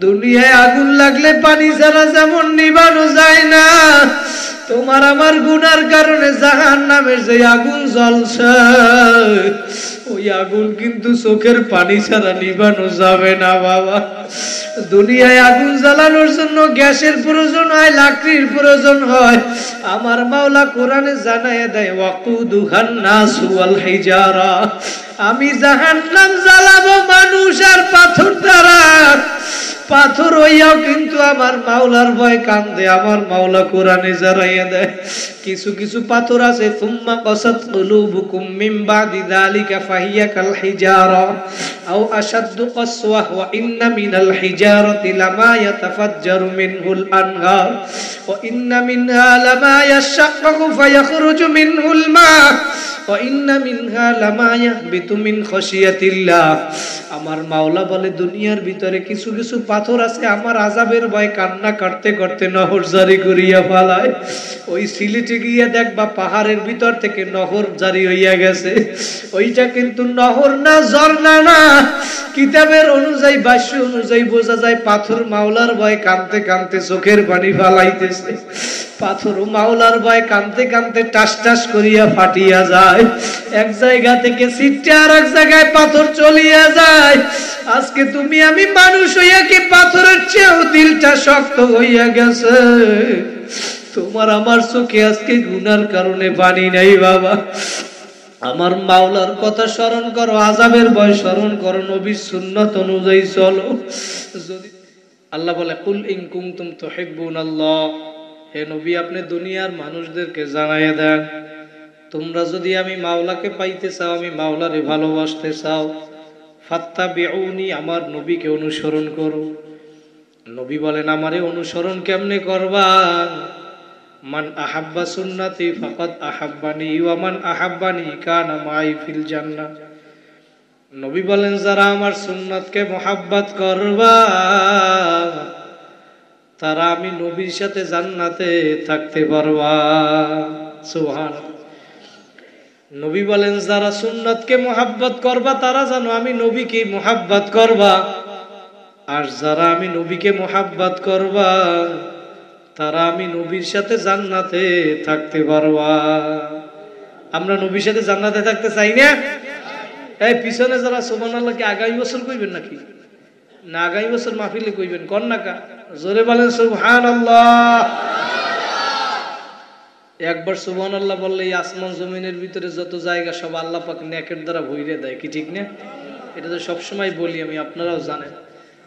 দুনিয়ায় আগুন লাগলে পানি ছাড়া যেমন নিভানো যায় না, তোমার আমার গুনার কারণে জাহান্নামের যে আগুন জ্বলছে ওই আগুন কিন্তু চোখের পানি ছাড়া নিভানো যাবে না বাবা। দুনিয়ায় আগুন জ্বালানোর জন্য গ্যাসের প্রয়োজন হয়, লাকড়ির প্রয়োজন হয়। আমার মাওলা কোরআনে জানায় দেয় ওয়াকুদুহান নাসু ওয়াল হিজারা, আমি জাহান্নাম জ্বালাবো মানুষ আর পাথর দ্বারা। পাথর হইয়াও কিন্তু আমার মাওলার ভয় কান্দে। আমার মাওলা কোরআনে জানাইয়া দেয় কিছু কিছু পাথর আছে তুম্মা কাসাত কুলুবুকুম মিন বাদি যালিকা ফাহিয়া কাল হিজারা আও আশাদ্দু কাসওয়া ওয়া ইন্না মিনাল হিজারাতি লামা ইয়াতাফাজ্জারু মিনহুল আনহার ওয়া ইন্না মিনহা লামা ইয়াশাক্কাকু ফায়াখরুজু মিনহুল মা ওয়া ইন্না মিনহা লামা ইয়াহবিতু মিন খাশিয়াতিল্লাহ। আমার মাওলা বলে দুনিয়ার ভিতরে কিছু কিছু পাথর আছে আমার আযাবের ভয় কান্না করতে করতে নহর জারি করিয়া ফেলায়। ওই সিলেটে গিয়ে দেখবা পাহাড়ের ভিতর থেকে নহর জারি হইয়া গেছে, ওইটা কিন্তু নহর না, ঝর্ণা না। কিতাবের অনুযায়ী ভাষ্য অনুযায়ী বোঝা যায় পাথর মাওলার ভয় কাঁদতে কাঁদতে চোখের পানি ফালাইতেছে। পাথর মাওলার ভয় কাঁদতে কাঁদতে টাস টাস করিয়া ফাটিয়া যায়, এক জায়গা থেকে ছিটে আর এক জায়গায় পাথর চলিয়া যায়। আজকে তুমি আমি মানুষ হইয়া কি পাথরের চেয়েও দিলটা শক্ত হইয়া গেছে। তোমার আমার চোখে আজকে গুনার কারণে পানি নাই বাবা। আমার মাওলার কথা স্মরণ করো, আযাবের ভয় স্মরণ করো, নবীর সুন্নাত অনুযায়ী চলো। যদি আল্লাহ বলে কুল ইন কুনতুম তুহিব্বুনাল্লাহ, হে নবী আপনি দুনিয়ার মানুষদেরকে জানাইয়া দেন তোমরা যদি আমি মাওলাকে পাইতে চাও, আমি মাওলারে ভালোবাসতে চাও, ফাত্তাবিউনি, আমার নবীকে অনুসরণ করো। নবী বলেন আমারে অনুসরণ কেমনে করবা? মান আহাব্বা সুন্নতি ফাকাদ আহাব্বানি ওয়া মান আহাব্বানি কানা মাই ফিল জান্নাহ। নবী বলেন যারা আমার সুন্নতকে মুহাব্বত করবা তারা আমি নবীর সাথে জান্নাতে থাকতে পারবা। সুবহানাল্লাহ। নবী বলেন যারা সুন্নতকে মুহাব্বত করবা তারা জানো আমি নবীকে মুহাব্বত করবা, আর যারা আমি নবীকে মুহাব্বত করবা তারা আমি নবীর সাথে জান্নাতে থাকতে পারবা। আমরা নবীর সাথে জান্নাতে থাকতে চাই না? এই পিছনে যারা সুবহানাল্লাহ কি আগামী বছর কইবেন নাকি? না আগামী বছর মাহফিলে কইবেন কোন নাকা? জোরে বলেন সুবহানাল্লাহ। একবার সুবহানাল্লাহ বললে এই আসমান জমিনের ভিতরে যত জায়গা সব আল্লাহ পাক নেকের দ্বারা ভরে দেয়, কি ঠিক না? এটা তো সবসময় বলি আমি, আপনারাও জানেন।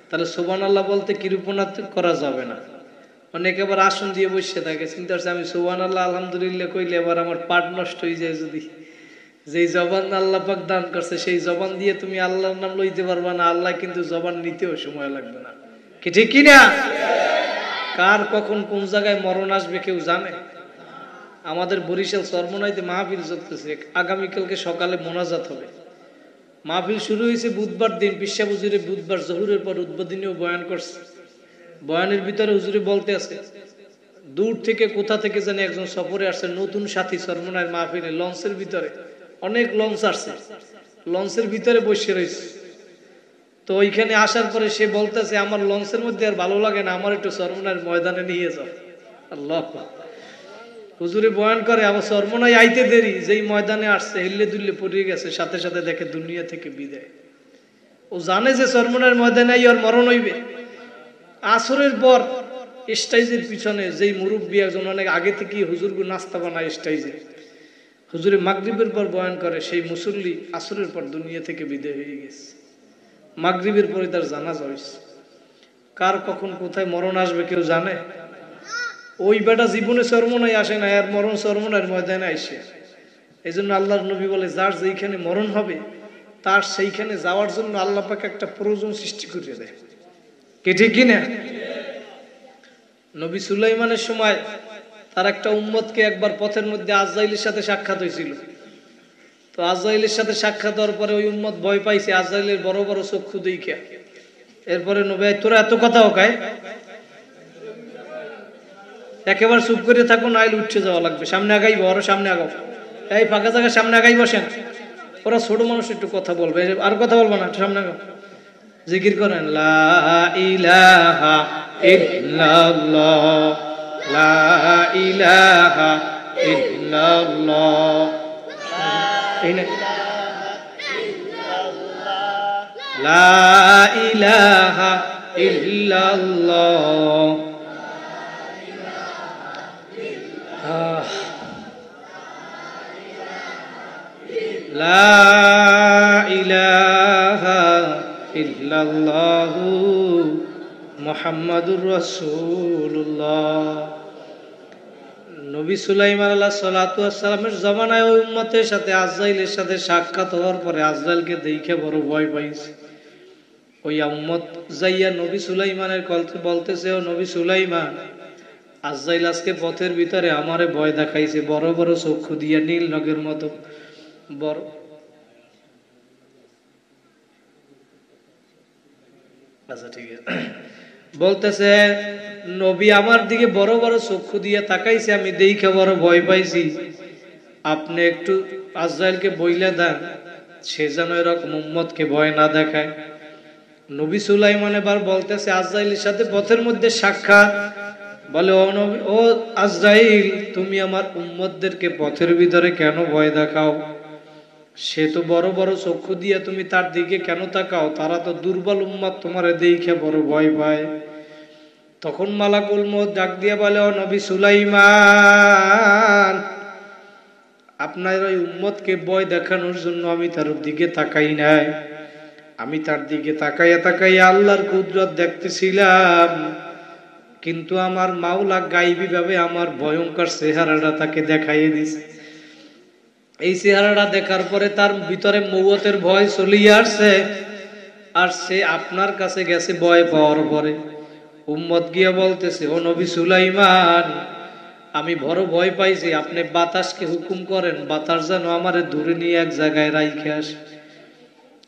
তাহলে সুবহানাল্লাহ বলতে কিরূপনা করা যাবে না। অনেকে আবার আসন দিয়ে বসে থাকে, চিন্তা করছে আমি সুবহানাল্লাহ আলহামদুলিল্লাহ কইলে এবার আমার পাঠ নষ্ট হয়ে যায়। যদি যেই জবান আল্লাহ পাক দান করছে সেই জবান দিয়ে তুমি আল্লাহর নাম লইতে পারবা না, আল্লাহ কিন্তু জবান নিতেও সময় লাগবে না, কি ঠিক কিনা? কার কখন কোন জায়গায় মরণ আসবে কেউ জানে? আমাদের বরিশাল চরমনাইতে মাহফিল চলতেছে, আগামীকালকে সকালে মোনাজাত হবে। মাহফিল শুরু হয়েছে বুধবার দিন, পিসা হুজুরে বুধবার জহুরের পর উদ্বোধনীয় বয়ান করছে। বয়ানের ভিতরে হুজুরে বলতে আছে দূর থেকে কোথা থেকে জানি একজন সফরে আসছে, নতুন সাথী চরমনাইয়ের মাহফিলে। লঞ্চের ভিতরে অনেক লঞ্চ আসছে, লঞ্চের ভিতরে বসে রয়েছে। তো ওইখানে আসার পরে সে বলতেছে আমার লঞ্চের মধ্যে আর ভালো লাগে না, আমার একটু চরমনাইয়ের ময়দানে নিয়ে যাও। আল্লাহ হুজুরে বয়ান করে আমার চরমনাই আইতে দেরি, যেই ময়দানে আসছে হিল্লে দুল্লে পড়ে গেছে, সাথে সাথে দেখে দুনিয়া থেকে বিদায়। ও জানে যে চরমনাইয়ের ময়দানে ওর মরণ হইবে। আসরের পর স্টেজের পিছনে যেই মুরব্বী একজন অনেক আগে থেকে হুজুরগু নাস্তা বানায় স্টেজে, হুজুরে মাগরিবের পর বয়ান করে, সেই মুসল্লি আসরের পর দুনিয়া থেকে বিদায় হয়ে গেছে। মাগরিবের পরে তার জানাজা হইছে। কার কখন কোথায় মরণ আসবে কেউ জানে? ওই বেটা জীবনে চরমনাই আসে না, আর মরণ চরমনাইয়ের ময়দানে আইসে। এই জন্য আল্লাহর নবী বলে যার যেইখানে মরণ হবে তার সেইখানে যাওয়ার জন্য আল্লাহ পাক একটা প্রয়োজন সৃষ্টি করে দেয়, কি ঠিক কিনা? নবী সুলাইমানের সময় তার একটা উম্মতকে একবার পথের মধ্যে আজরাইলের সাথে সাক্ষাৎ হয়েছিল। তো আজরাইলের সাথে সাক্ষাৎ হওয়ার পরে ওই উম্মত ভয় পাইছে আজরাইলের বড় বড় চক্ষু দেইখা। এরপরে নবী তোরা এত কথা ওকায়, একেবারে চুপ করে থাকো, নাইলে উঠে যাওয়া লাগবে, সামনে আগাইবো, আরো সামনে আগাও, এই ফাঁকা জায়গায় সামনে আগাই বসেন। ওরা ছোট মানুষ একটু কথা বলবে, আর কথা বলবো না, সামনে আগাও। জিকির করেন লা ইলাহা ইল্লাল্লাহ লা ইলাহা ইল্লাল্লাহ লা ইলাহা ইল্লাল্লাহ লা ইলাহা ইল্লাল্লাহু মুহাম্মাদুর রাসূলুল্লাহ। নবী সুলাইমান আলাইহিস সালাতু ওয়াস সালামের জামানায় ওই উম্মতের সাথে আজরাইলের সাথে সাক্ষাৎ হওয়ার পরে আজরাইলকে দেখে বড় ভয় পাইছে। ওই উম্মত যাইয়া নবী সুলাইমানের কলতে বলতেছে, ও নবী সুলাইমান, আজরাইল আজকে পথের ভিতরে আমারে ভয় দেখাইছে, বড় বড় চক্ষু দিয়া নীল নগের মতো বড়। আচ্ছা ঠিক আছে, বলতেছে নবী আমার দিকে বড় বড় চক্ষু দিয়ে তাকাইছে, আমি দেখে বড় ভয় পাইছি, আপনি একটু আজরাইলকে বইলে দেন সে যেন এরকম উম্মতকে ভয় না দেখায়। নবী সুলাইমান এবার বলতেছে আজরাইলের সাথে পথের মধ্যে সাক্ষাৎ, বলে ও নবী, ও আজরাইল, তুমি আমার উম্মতদেরকে পথের ভিতরে কেন ভয় দেখাও? সে তো বড় বড় চক্ষু দিয়ে, তুমি তার দিকে কেন তাকাও? তারা তো দুর্বল উম্মত, তোমারে দেখে বড় ভয় পায়। তখন মালাকুল মউত ডাক দিয়ে বলে, ও নবী সুলাইমান, আপনার ওই উম্মতকে ভয় দেখানোর জন্য আমি তার দিকে তাকাই নাই, আমি তার দিকে তাকাইয়া তাকাইয়া আল্লাহর কুদরত দেখতেছিলাম, কিন্তু আমার মাওলা গায়বী ভাবে আমার ভয়ঙ্কর চেহারাটা তাকে দেখাইয়ে দিছে। এই চেহারাটা দেখার পরে তার ভিতরে মউতের ভয় চলিয়ে আসছে, আর সে আপনার কাছে গেছে ভয় পাওয়ার পরে। উম্মত গিয়া বলতেছে, ও নবী সুলাইমান, আমি বড় ভয় পাইছি, আপনি বাতাসকে হুকুম করেন বাতাস যেন আমারে দূরে নিয়ে এক জায়গায় রাইখে আসে।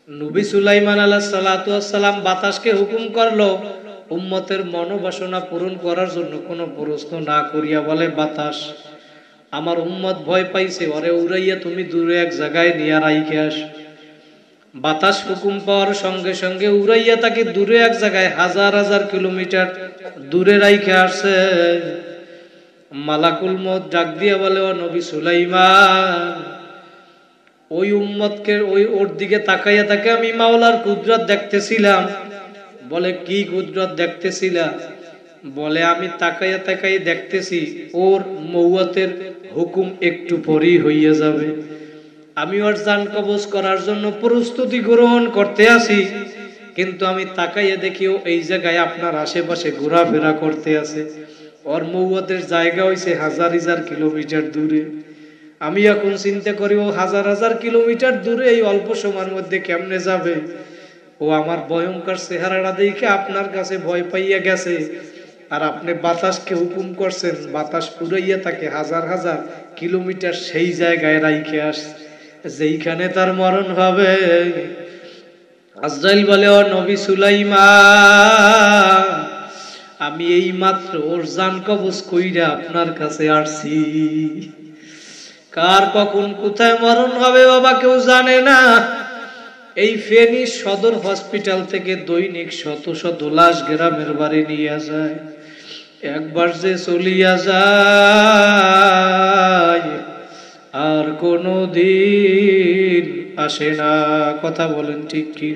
নবী সুলাইমান আলাইহিস সালাতু ওয়াস সালাম বাতাসকে হুকুম করলো উম্মতের মনোবাসনা পূরণ করার জন্য, কোনো প্রশ্ন না করিয়া বলে, বাতাস, আমার উম্মত ভয় পাইছে, ওরে উড়াইয়া তুমি দূরে এক জায়গায় নিয়ে রাইখে আস। বাতাস হুকুম পাওয়ার সঙ্গে সঙ্গে উড়াইয়া তাকে দূরে এক জায়গায় হাজার হাজার কিলোমিটার দূরে রাইখে আসে। মালাকুল মউত ডাক দিয়ে বলে, ও নবী সুলাইমান, ওই উম্মতকে ওর দিকে তাকাইয়া তাকে আমি মাওলার কুদরত দেখতেছিলাম। বলে কি কুদরত দেখতেছিলাম? বলে আমি তাকাইয়া তাকাইয়া দেখতেছি ওর মউতের হুকুম একটু পরেই হইয়া যাবে, আমি ওর জান কবজ করার জন্য প্রস্তুতি গ্রহণ করতে আসি, কিন্তু আমি তাকাইয়া দেখি ও এই জায়গায় আপনার আশেপাশে ঘোরাফেরা করতে আছে, ওর মউতের জায়গা হইছে হাজার হাজার কিলোমিটার দূরে। আমি এখন চিন্তা করি ও হাজার হাজার কিলোমিটার দূরে এই অল্প সময়ের মধ্যে কেমনে যাবে? ও আমার ভয়ঙ্কর চেহারাটা দেখে আপনার কাছে ভয় পাইয়া গেছে, আর আপনি বাতাসকে হুকুম করছেন বাতাস উড়াইয়া তাকে হাজার হাজার কিলোমিটার সেই জায়গায় রাইখে আসছে যেইখানে তার মরণ হবে। আজরাইল বলে, ও নবী সুলাইমান, আমি এই মাত্র ওর জান কবজ কইরা আপনার কাছে আসছি। কার কখন কোথায় মরণ হবে বাবা কেউ জানে না। এই ফেনী সদর হসপিটাল থেকে দৈনিক শত শত লাশ গ্রামের বাড়ি নিয়ে যায়, একবার যে চলিয়া যায় আর কোনো দিন আসে না। কথা বলেন ঠিক কি?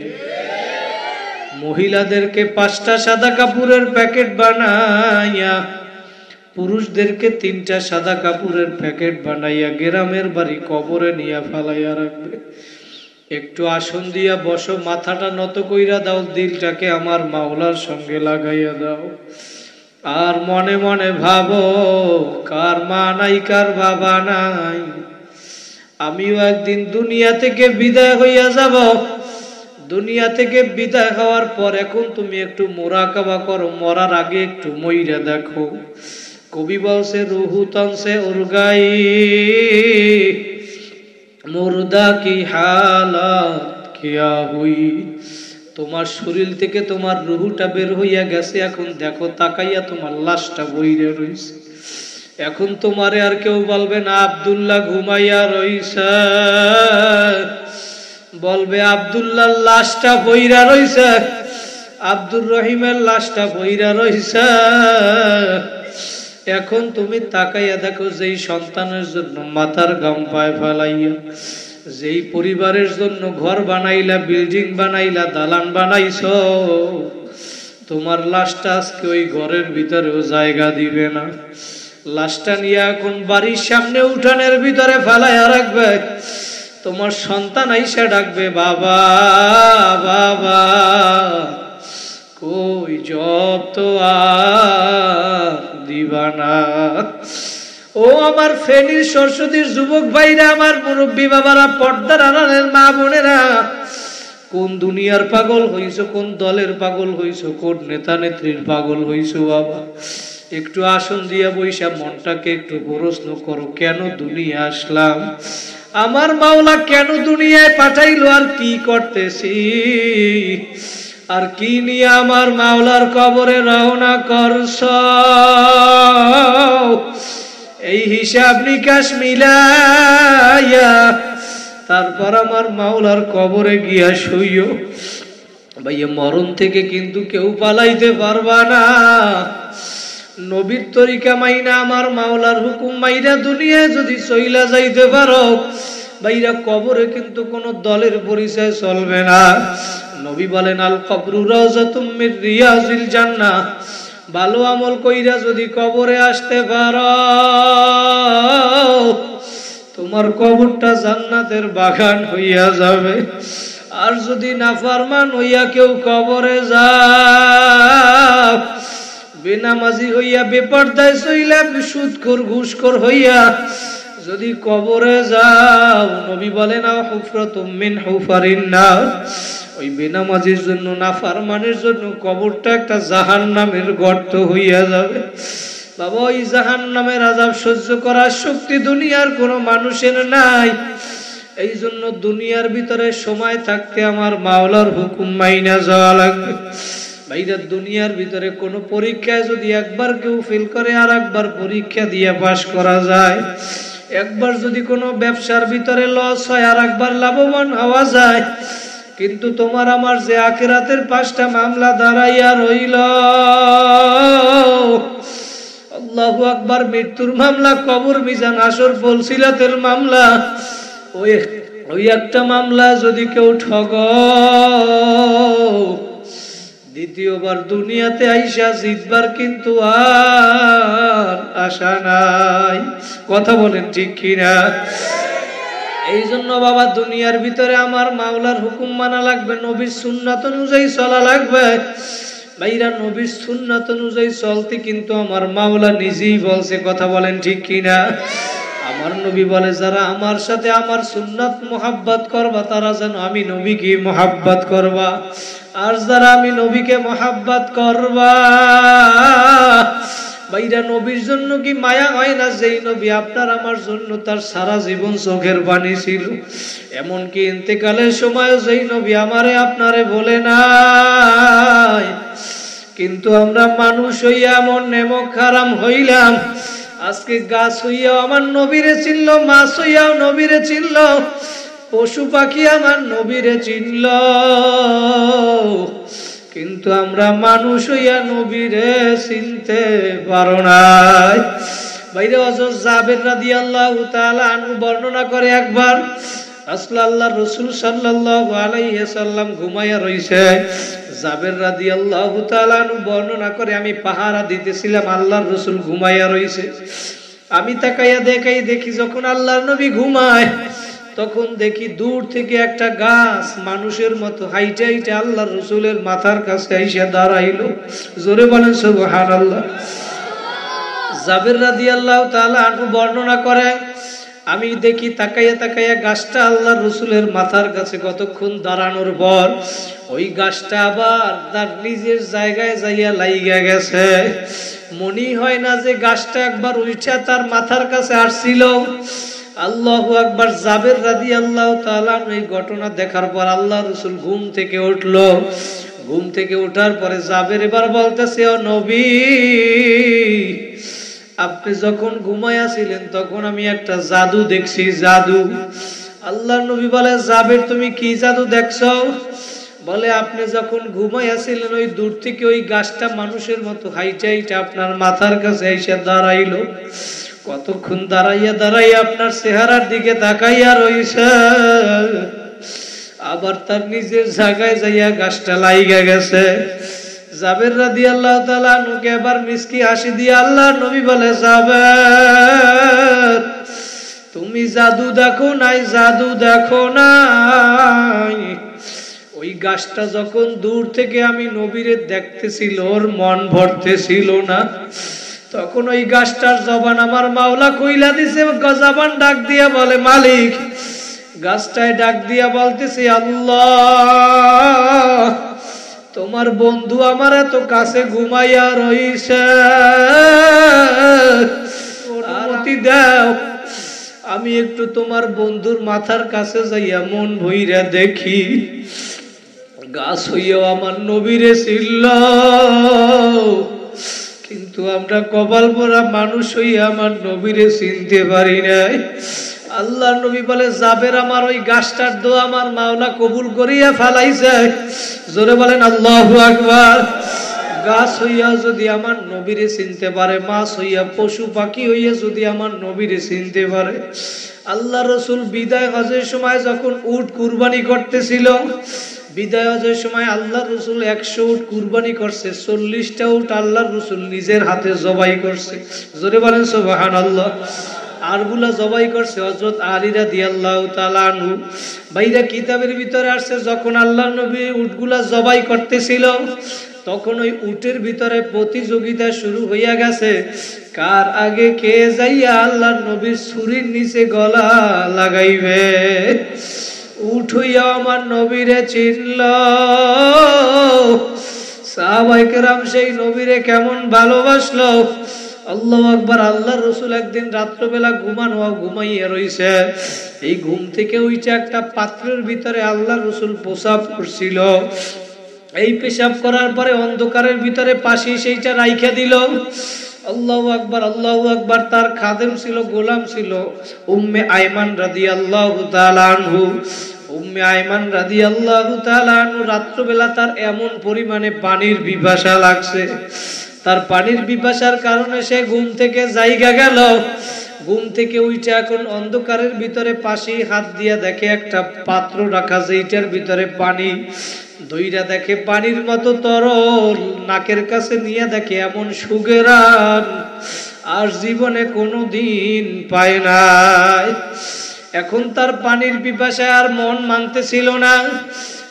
মহিলাদেরকে 5টা সাদা কাপড়ের প্যাকেট বানাইয়া, পুরুষদেরকে 3টা সাদা কাপড়ের প্যাকেট বানাইয়া গ্রামের বাড়ি কবরে নিয়ে ফেলাইয়া রাখবে। একটু আসন দিয়া বসো, মাথাটা নত কইরা দাও, দিলটাকে আমার মাওলার সঙ্গে লাগাইয়া দাও, আর মনে মনে ভাবো কার মা নাই কার বাবা নাই, আমিও একদিন দুনিয়া থেকে বিদায় হইয়া যাব। দুনিয়া থেকে বিদায় হওয়ার পর এখন তুমি একটু মুরাকাবা করো, মরার আগে একটু মইরা দেখো। কবি বলছে রুহু তন সে উরগাই, মুর্দা কি হালাত কিয়া হুই। তোমার শরীর থেকে তোমার রুহুটা বের হইয়া গেছে, এখন দেখো তাকাইয়া তোমার লাশটা বইরে রইছে। এখন তোমারে আর কেউ বলবে না আব্দুল্লাহ ঘুমাইয়া রইছে, বলবে আব্দুল্লাহর লাশটা বইরা রইছে। আব্দুর রহিমের লাশটা বইরা রইছে। এখন তুমি তাকাইয়া দেখো, যেই সন্তানের জন্য মাথার গাম পায়ে ফেলাইয়া, যেই পরিবারের জন্য ঘর বানাইলা, বিল্ডিং বানাইলা, দালান বানাইছো, তোমার লাশটা আজকে ওই ঘরের ভিতরেও জায়গা দিবে না। লাশটা নিয়ে এখন বাড়ির সামনে উঠানের ভিতরে ফেলাইয়া রাখবে। তোমার সন্তান আইসা ডাকবে, বাবা বাবা, কই জব তো আর দিবা না। ও আমার ফেনীর সরস্বতীর যুবক ভাইরা, আমার মুরব্বী বাবারা, পর্দার আড়ালের মা বোনেরা, কোন দুনিয়ার পাগল হইছো, কোন দলের পাগল হইছো, কোন নেতা নেত্রীর পাগল হইছো? বাবা একটু আসন দিয়া বইসা মনটাকে একটু প্রশ্ন করো, কেন দুনিয়া আসলাম? আমার মাওলা কেন দুনিয়ায় পাঠাইলো? আর কি করতেছি? আর কি নিয়ে আমার মাওলার কবরে রওনা করছ? এই হিসাব নিকাশ মিলাইয়া তারপর আমার মাওলার কবরে গিয়া শুইও। ভাইয়া, মরণ থেকে কিন্তু কেউ পালাইতে পারবা না। নবীর তরিকা মাইনা, আমার মাওলার হুকুম মাইনা দুনিয়ায় যদি চইলা যাইতে পারো, ভাইরা কবরে কিন্তু কোন দলের পরিচয় চলবে না। নবী বলেন, আল কবরু রাওযাতুম মির রিয়াজিল জান্নাহ। ভালো আমল কইরা যদি কবরে আসতে পারো, তোমার কবরটা জান্নাতের বাগান হইয়া যাবে। আর যদি নাফরমান হইয়া কেউ কবরে যাও, বেনামাজি হইয়া, বেপরদায় চইলা, সুদখোর ঘুষখোর হইয়া যদি কবরে যাও, নবী বলেন, হুফরাতুম মিন হুফারিন নার। ওই বেনামাজির জন্য, নাফরমানের জন্য কবরটা একটা জাহান্নামের গর্ত হইয়া যাবে। বাবা, ওই জাহান্নামের আযাব সহ্য করার শক্তি দুনিয়ার কোনো মানুষের নাই। এই জন্য দুনিয়ার ভিতরে সময় থাকতে আমার মাওলার হুকুম মাইনা যাওয়া লাগবে। ভাইরা, দুনিয়ার ভিতরে কোনো পরীক্ষায় যদি একবার কেউ ফেল করে, আর একবার পরীক্ষা দিয়ে পাশ করা যায়। একবার যদি কোনো ব্যবসার ভিতরে লস হয়, আর একবার লাভবান হওয়া যায়। কিন্তু তোমার আমার যে আখিরাতের 5টা মামলা দাঁড়াইয়া রইল, আল্লাহু আকবার, মৃত্যুর মামলা, কবর, মিজান, হাসর, ফলসিলাতের মামলা, ওই একটা মামলা যদি কেউ ঠগ, দ্বিতীয়বার দুনিয়াতে আইসা জিতবার কিন্তু আর আশা নাই। কথা বলেন ঠিক কিনা? এই জন্য বাবা, দুনিয়ার ভিতরে আমার মাওলার হুকুম মানা লাগবে, নবীর সুন্নাত অনুযায়ী চলা লাগবে। ভাইরা, নবীর সুন্নাত অনুযায়ী চলতে কিন্তু আমার মাওলা নিজেই বলছে। কথা বলেন ঠিক কিনা? আমার নবী বলে, যারা আমার সাথে আমার সুন্নাত মোহাব্বত করবা, তারা যেন আমি নবীকে মোহাব্বত করবা। আর যারা আমি নবীকে মোহাব্বত করবা, ভাইরা, নবীর জন্য কি মায়া হয় না? যেই নবী আপনার আমার জন্য তার সারা জীবন চোখের পানি ছিল, এমনকি ইন্তেকালের সময় যেই নবী আমারে আপনারে বলে নাই। কিন্তু আমরা মানুষ হইয়া এমন নেমক হারাম হইলাম, আজকে গাছ হইয়াও আমার নবীরে চিনল, মাছ হইয়াও নবীরে চিনল, পশু পাখি আমার নবীরে চিনল, কিন্তু আমরা মানুষ হইয়া নবীরে চিনতে পারো নাই। ভাইরে, হযরত জাবের রাদিয়াল্লাহু তাআলা আনহু বর্ণনা করে, একবার আল্লাহর রাসূল সাল্লাল্লাহু আলাইহি ওয়াসাল্লাম ঘুমায়া রইছে। জাবের রাদিয়াল্লাহু তাআলা আনহু বর্ণনা করে, আমি পাহারা দিতেছিলাম, আল্লাহর রাসূল ঘুমায়া রইছে। আমি তাকাইয়া দেখি যখন আল্লাহর নবী ঘুমায়, তখন দেখি দূর থেকে একটা গাছ মানুষের মতো হাইটে হাইটে আল্লাহর রাসূলের মাথার কাছে আইসা দাঁড়াইলো। জোরে বলেন সুবহানাল্লাহ। জাবের রাদিয়াল্লাহু তাআলা আনহু বর্ণনা করে, আমি দেখি তাকাইয়া গাছটা আল্লাহর রাসূলের মাথার কাছে কতক্ষণ দাঁড়ানোর পর ওই গাছটা আবার তার নিজের জায়গায় যাইয়া লাইগা গেছে। মনে হয় না যে গাছটা একবার উঠা তার মাথার কাছে আসছিল। আল্লাহু আকবার। জাবের রাদিয়াল্লাহু তাআলা এই ঘটনা দেখার পর আল্লাহর রাসূল ঘুম থেকে উঠলো। ঘুম থেকে ওঠার পরে জাবের এবার বলতেছে, ও নবী, আপনি যখন ঘুমাইয়াছিলেন তখন আমি একটা জাদু দেখছি, জাদু। আল্লাহর নবী বলে, জাবের তুমি কি জাদু দেখছো? বলে আপনি যখন ঘুমাইয়াছিলেন ওই দূর থেকে ওই গাছটা মানুষের মতো হাইটা হাইটা আপনার মাথার কাছে এসে দাঁড়াইলো। কতক্ষণ দাঁড়াইয়া আপনার চেহারার দিকে তাকাইয়া রইছে, আবার তার নিজের জায়গায় যাইয়া গাছটা লাইগা গেছে। জাবের রাদিয়াল্লাহু তাআলা আনহুকে এবার মিষ্টি হাসি দিয়ে আল্লাহর নবী বলে, জাবের তুমি জাদু দেখো নাই, জাদু দেখো নাই। ওই গাছটা যখন দূর থেকে আমি নবীরে দেখতেছিল, ওর মন ভরতেছিল না, তখন ওই গাছটার জবান আমার মাওলা কইলা দিছে। জবান ডাক দিয়া বলে মালিক, গাছটায় ডাক দিয়া বলতেছে, আল্লাহ তোমার বন্ধু আমার এত কাছে ঘুমাইয়া রইছে, অনুমতি দাও আমি একটু তোমার বন্ধুর মাথার কাছে যাইয়া মন ভইরা দেখি। গাছ হইয়াও আমার নবীরে ছিল, কিন্তু আমরা কপাল পোড়া মানুষ হইয়া আমার নবীরে চিনতে পারি নাই। আল্লাহ নবী বলে, জাবের আমার ওই গাছটার দোয়া আমার মাওলা কবুল করিয়া ফেলাইছে। জোরে বলেন আল্লাহু আকবার। গাছ হইয়া যদি আমার নবীরে চিনতে পারে, মাছ হইয়া পশু পাখি হইয়া যদি আমার নবীরে চিনতে পারে। আল্লাহ রসুল বিদায় হজের সময় যখন উট কুরবানি করতেছিল, বিদায় হজের সময় আল্লাহ রসুল 100 উট কুরবানি করছে, 40টা উট আল্লাহ রসুল নিজের হাতে জবাই করছে। জোরে বলেন সুবহানাল্লাহ। আরগুলা জবাই করছে হযরত আলী রাদিয়াল্লাহু তাআলা আনহু। বাইরা কিতাবের ভিতরে আসছে, যখন আল্লাহ নবী উটগুলা জবাই করতেছিল তখন ওই উটের ভিতরে প্রতিযোগিতা শুরু হইয়া গেছে, কার আগে কে যাইয়া আল্লাহ নবীর ছুরির নিচে গলা লাগাইবে। উট হইয়া আমার নবীরে চিনল। সাহাবায়ে কেরাম সেই নবীরে কেমন ভালোবাসলো। আল্লাহু আকবার। আল্লাহ রসুল একদিন রাত্রবেলা ঘুমাইয়া রইছে, এই ঘুম থেকে উঠে একটা পাত্রের ভিতরে আল্লাহ রসুল পেশাব করছিল। এই পেশাব করার পরে অন্ধকারের ভিতরে পাশে সেইটা রাইখা দিল। আল্লাহু আকবার, আল্লাহু আকবার। তার খাদেম ছিল, গোলাম ছিল উম্মে আইমান রাদিয়াল্লাহু তাআলা আনহু। উম্মে আইমান রাদিয়াল্লাহু তাআলা আনহু রাত্রবেলা তার এমন পরিমাণে পানির পিপাসা লাগছে, তার পানির পিপাসার কারণে সে ঘুম থেকে জায়গা গেল। ঘুম থেকে উঠে এখন অন্ধকারের ভিতরে পাশে হাত দিয়া দেখে একটা পাত্র রাখা, যেইটার ভিতরে পানি। দইরা দেখে পানির মতো তরল, নাকের কাছে নিয়ে দেখে এমন সুগেরান আর জীবনে কোনোদিন পায় নাই। এখন তার পানির পিপাসায় আর মন মানতেছিল না।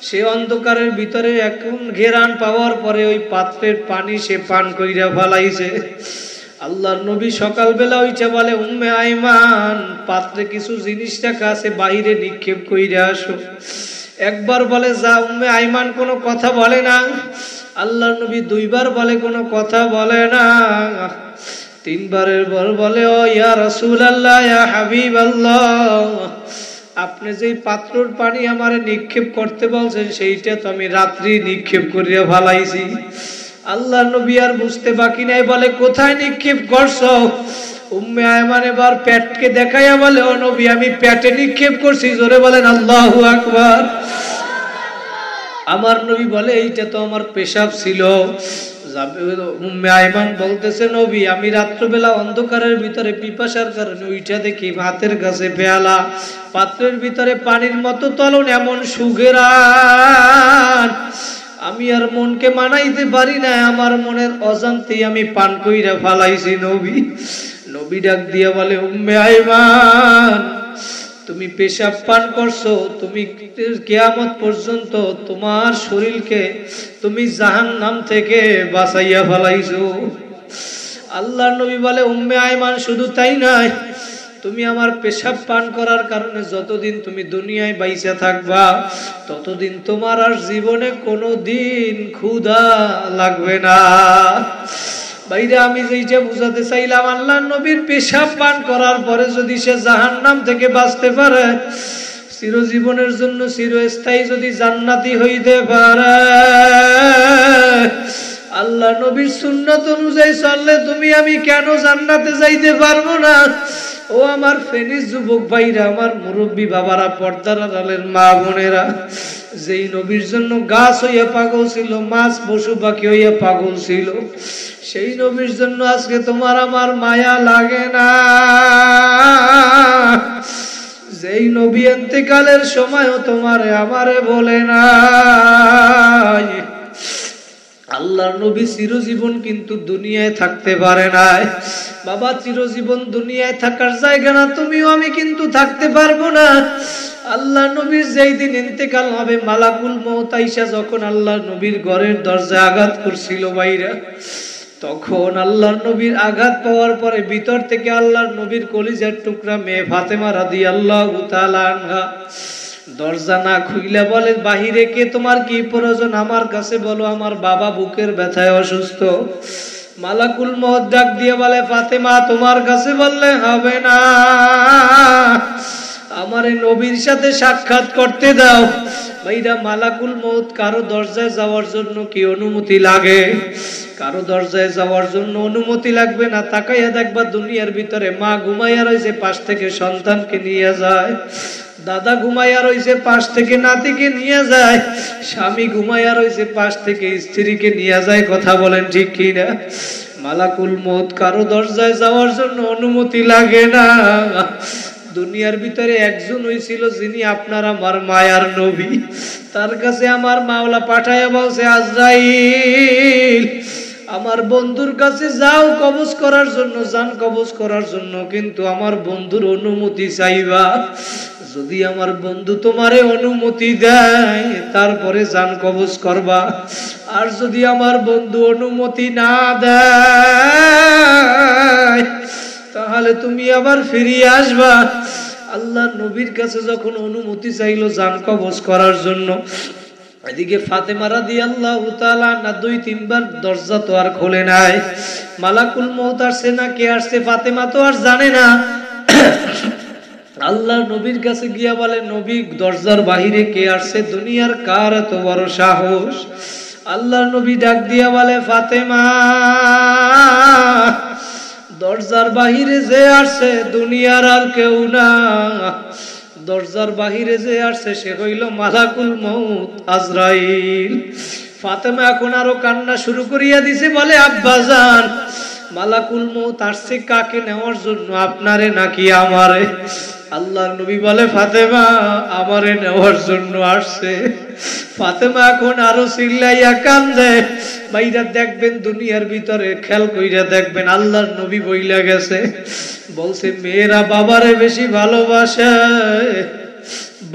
সে অন্ধকারের ভিতরে এখন ঘেরান পাওয়ার পরে ওই পাত্রের পানি সে পান কইরা ফেলাইছে। আল্লাহর নবী সকালবেলা উঠে বলে, উম্মে আইমান পাত্রে কিছু জিনিস রাখা আছে, বাইরে নিক্ষেপ কইরা আসো। একবার বলে যা, উম্মে আইমান কোনো কথা বলে না। আল্লাহর নবী 2 বার বলে, কোনো কথা বলে না। 3 বারের পর বলে, ও ইয়া রাসূলুল্লাহ, ইয়া হাবিবাল্লাহ, আপনি যেই পাত্রর পানি আমারে নিক্ষেপ করতে বলছেন সেইটা তো আমি রাত্রি নিক্ষেপ করিয়া ফেলাইছি। আল্লাহ নবী আর বুঝতে বাকি নাই, বলে কোথায় নিক্ষেপ করছো? উম্মে আয়মান এবার পেটকে দেখাইয়া বলে, ও নবী আমি পেটে নিক্ষেপ করছি। জোরে বলেন আল্লাহু আকবার। আমার নবী বলে, এইটা তো আমার পেশাব ছিল। উম্মে আয়মান বলতেছে, নবী আমি রাত্রবেলা অন্ধকারের ভিতরে পিপাসার কারণে উইঠা দেখি ভাতের কাছে পেয়ালা, পাত্রের ভিতরে পানির মতো তলন, এমন সুগেরান আমি আর মনকে মানাইতে পারি না, আমার মনের অজান্তেই আমি পান কইরা ফালাইছি। নবী নবী ডাক দিয়া বলে, উম্মে আয়মান তুমি পেশাব পান করছো, তুমি কিয়ামত পর্যন্ত তোমার শরীরকে তুমি জাহান্নাম থেকে বাঁচাইয়া ফেলাইছো। আল্লাহ নবী বলে, উম্মে আয়মান শুধু তাই নয়, তুমি আমার পেশাব পান করার কারণে যতদিন তুমি দুনিয়ায় বাইসা থাকবা ততদিন তোমার আর জীবনে কোনোদিন ক্ষুধা লাগবে না। ভাইরা আমি যেইটা বুঝাতে চাইলাম, আল্লাহ নবীর পেশাব পান করার পরে যদি সে জাহান্নাম থেকে বাঁচতে পারে, চিরজীবনের জন্য চিরস্থায়ী যদি জান্নাতি হইতে পারে, আল্লাহ নবীর সুন্নাত অনুযায়ী চললে তুমি আমি কেন জান্নাতে যাইতে পারবো না? ও আমার ফেনীর যুবক ভাইরা, আমার মুরব্বী বাবারা, পর্দার আড়ালের মা বোনেরা, যেই নবীর জন্য গাছ হইয়া পাগল ছিল, মাছ পশু পাখি হইয়া পাগল ছিল, সেই নবীর জন্য আজকে তোমার আমার মায়া লাগে না। যেই নবী ইন্তেকালের সময়ও তোমারে আমারে বলে না। আল্লাহর নবী চিরজীবন কিন্তু দুনিয়ায় থাকতে পারে নাই। বাবা, চিরজীবন দুনিয়ায় থাকার জায়গা না, তুমিও আমি কিন্তু থাকতে পারবো না। আল্লাহ নবীর যেই দিন ইন্তেকাল হবে, মালাকুল মউত আইসা যখন আল্লাহ নবীর ঘরের দরজায় আঘাত করছিল বাইরা, তখন আল্লাহর নবীর আঘাত পাওয়ার পরে ভিতর থেকে আল্লাহর নবীর কলিজার টুকরা মেয়ে ফাতেমা রাদিয়াল্লাহু তাআলা আনহা দরজা না খুইলা বলে, বাহিরে কে, তোমার কি প্রয়োজন? আমার কাছে বলো, আমার বাবা বুকের ব্যথায় অসুস্থ। মালাকুল মউত ডাক দিয়ে বলে, ফাতেমা তোমার কাছে বললে হবে না, আমারে নবীর সাথে সাক্ষাৎ করতে দাও। ভাইরা, মালাকুল মউত কারো দরজায় যাওয়ার জন্য কি অনুমতি লাগে? কারো দরজায় যাওয়ার জন্য অনুমতি লাগবে না। তাকাইয়া দেখবা দুনিয়ার ভিতরে মা ঘুমাইয়া রয়েছে, পাশ থেকে সন্তানকে নিয়ে যায়, দাদা ঘুমাইয়া রয়েছে, পাশ থেকে নাতিকে নিয়ে যায়, স্বামী ঘুমাইয়া রয়েছে, পাশ থেকে স্ত্রীকে নিয়ে যায়। কথা বলেন ঠিক কিনা? মালাকুল মউত কারো দরজায় যাওয়ার জন্য অনুমতি লাগে না। দুনিয়ার ভিতরে একজন হইছিল যিনি আপনার আমার মায়ার নবী, তার কাছে আমার মাওলা পাঠাইয়া বলছে, আজরাইল আমার বন্ধুর কাছে যাও কবজ করার জন্য, জান কবজ করার জন্য, কিন্তু আমার বন্ধুর অনুমতি চাইবা। যদি আমার বন্ধু তোমারে অনুমতি দেয় তারপরে জান কবজ করবা, আর যদি আমার বন্ধু অনুমতি না দেয় তাহলে তুমি আবার ফিরিয়ে আসবা। আল্লাহ নবীর কাছে যখন অনুমতি চাইলো জান কবজ করার জন্য, এদিকে ফাতেমা রাদিয়াল্লাহু তাআলা না 2-3 বার দরজা তো আর খোলে নাই। মালাকুল মউত আসছে না কে আসছে ফাতেমা তো আর জানে না। আল্লাহ নবীর কাছে গিয়া বলে, নবী দরজার বাহিরে কে আসছে? দুনিয়ার কার এত বড় সাহস? আল্লাহ নবী ডাক দিয়া বলে, ফাতেমা দরজার বাহিরে যে আসছে দুনিয়ার আর কেউ না, দরজার বাহিরে যে আসছে সে হইল মালাকুল মউত আজরাইল। ফাতেমা এখন আরো কান্না শুরু করিয়া দিছে, বলে, আব্বাজান মালাকুল মউত আসছে কাকে নেওয়ার জন্য, আপনারে নাকি আমারে? আল্লাহর নবী বলে, ফাতেমা আমারে নেওয়ার জন্য আসছে। ফাতেমা এখন আরো চিল্লাইয়া কান্দে। বাইরা দেখবেন দুনিয়ার ভিতরে খেয়াল কইরা দেখবেন, আল্লাহর নবী বইলা গেছে, বলছে মেয়েরা বাবারে বেশি ভালোবাসে,